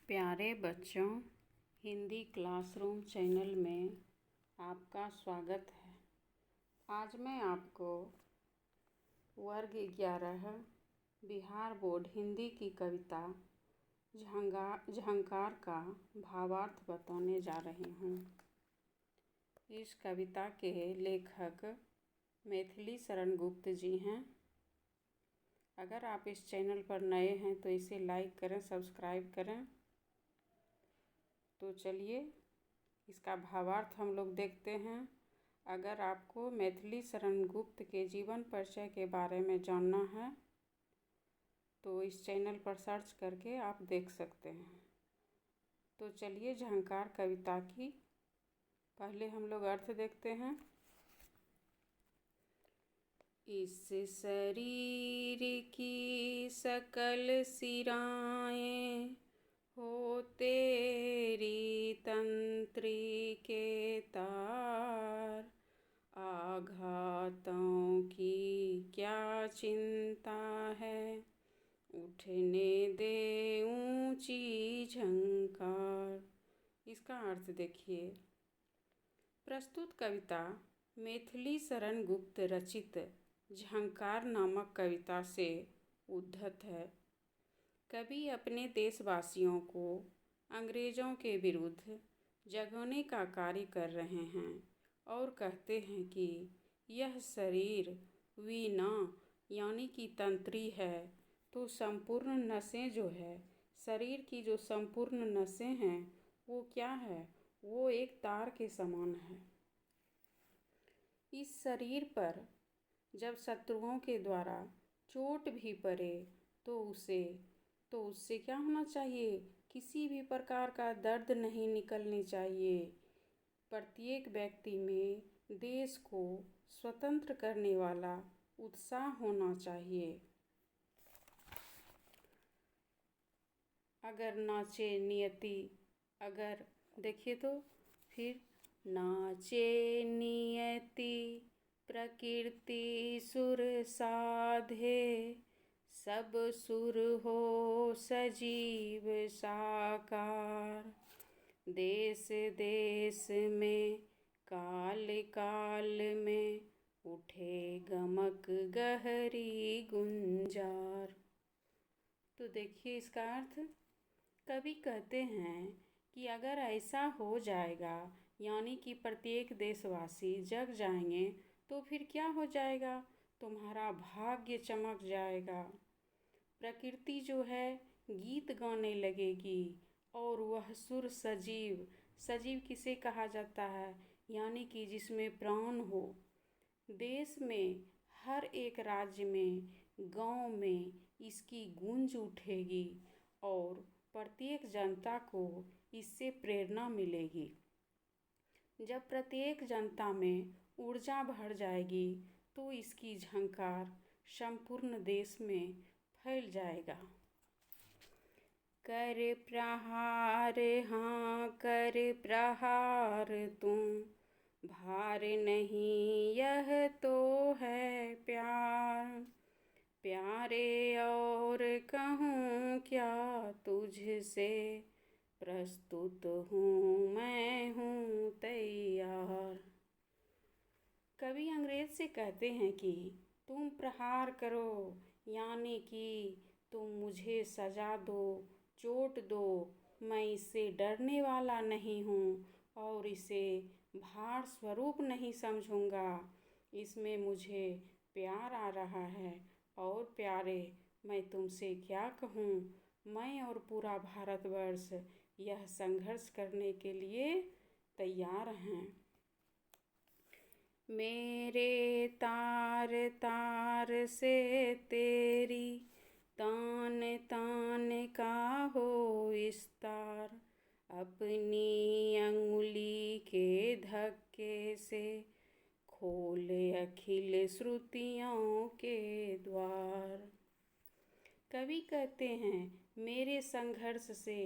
प्यारे बच्चों, Hindi classroom channel में आपका स्वागत है। आज मैं आपको वर्ग 11 बिहार बोर्ड हिंदी की कविता झंकार का भावार्थ बताने जा रही हूँ। इस कविता के लेखक मैथिली शरण गुप्त जी हैं। अगर आप इस चैनल पर नए हैं तो इसे लाइक करें, सब्सक्राइब करें। तो चलिए इसका भावार्थ हम लोग देखते हैं। अगर आपको मैथिली शरण गुप्त के जीवन परिचय के बारे में जानना है तो इस चैनल पर सर्च करके आप देख सकते हैं। तो चलिए झंकार कविता की पहले हम लोग अर्थ देखते हैं। इस शरीर की सकल सिराएं हो तेरी तंत्री के तार, आघातों की क्या चिंता है, उठने दे ऊंची झंकार। इसका अर्थ देखिए। प्रस्तुत कविता मैथिली शरण गुप्त रचित झंकार नामक कविता से उद्धत है। कवि अपने देशवासियों को अंग्रेज़ों के विरुद्ध जगाने का कार्य कर रहे हैं और कहते हैं कि यह शरीर वीणा यानी कि तंत्री है, तो संपूर्ण नसें जो है, शरीर की जो संपूर्ण नसें हैं वो क्या है, वो एक तार के समान है। इस शरीर पर जब शत्रुओं के द्वारा चोट भी पड़े तो उससे क्या होना चाहिए, किसी भी प्रकार का दर्द नहीं निकलनी चाहिए। प्रत्येक व्यक्ति में देश को स्वतंत्र करने वाला उत्साह होना चाहिए। अगर नाचे नियति, अगर देखिए तो फिर नाचे नियति प्रकृति सुर साधे, सब सुर हो सजीव साकार, देश देश में काल काल में उठे गमक गहरी गुंजार। तो देखिए इसका अर्थ। कवि कहते हैं कि अगर ऐसा हो जाएगा यानी कि प्रत्येक देशवासी जग जाएंगे तो फिर क्या हो जाएगा, तुम्हारा भाग्य चमक जाएगा। प्रकृति जो है गीत गाने लगेगी और वह सुर सजीव, सजीव किसे कहा जाता है, यानी कि जिसमें प्राण हो। देश में हर एक राज्य में, गांव में इसकी गूंज उठेगी और प्रत्येक जनता को इससे प्रेरणा मिलेगी। जब प्रत्येक जनता में ऊर्जा भर जाएगी तो इसकी झंकार संपूर्ण देश में फैल जाएगा। कर प्रहार, हाँ कर प्रहार तुम, भार नहीं यह तो है प्यार, प्यारे और कहूँ क्या तुझसे, प्रस्तुत हूँ मैं हूँ तैयार। कवि अंग्रेज से कहते हैं कि तुम प्रहार करो, यानी कि तुम मुझे सजा दो, चोट दो, मैं इससे डरने वाला नहीं हूँ और इसे भार स्वरूप नहीं समझूंगा। इसमें मुझे प्यार आ रहा है और प्यारे मैं तुमसे क्या कहूँ, मैं और पूरा भारतवर्ष यह संघर्ष करने के लिए तैयार हैं। मेरे तार तार से तेरी तान तान का हो विस्तार, अपनी अंगुली के धक्के से खोले अखिल श्रुतियों के द्वार। कवि कहते हैं मेरे संघर्ष से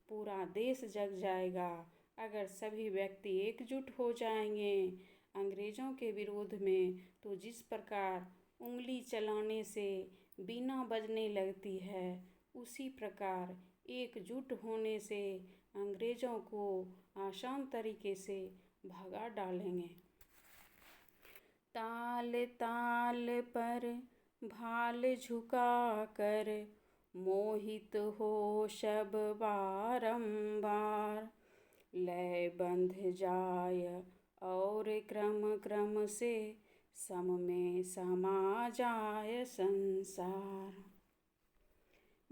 पूरा देश जग जाएगा अगर सभी व्यक्ति एकजुट हो जाएंगे अंग्रेज़ों के विरोध में। तो जिस प्रकार उंगली चलाने से बीना बजने लगती है उसी प्रकार एकजुट होने से अंग्रेजों को आसान तरीके से भगा डालेंगे। ताल ताल पर भाल झुका कर मोहित हो शब बारंबार, लय बंध जाय और क्रम क्रम से सम में समा जाय संसार।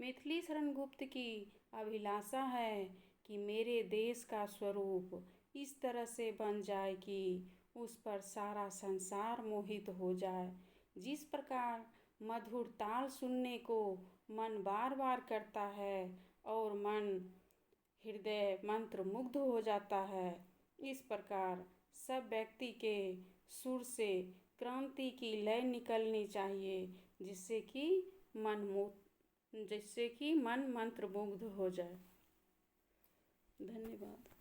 मैथिली शरण गुप्त की अभिलाषा है कि मेरे देश का स्वरूप इस तरह से बन जाए कि उस पर सारा संसार मोहित हो जाए। जिस प्रकार मधुर ताल सुनने को मन बार बार करता है और मन हृदय मंत्र मुग्ध हो जाता है, इस प्रकार सब व्यक्ति के सुर से क्रांति की लय निकलनी चाहिए, जिससे कि मन मंत्र मुग्ध हो जाए। धन्यवाद।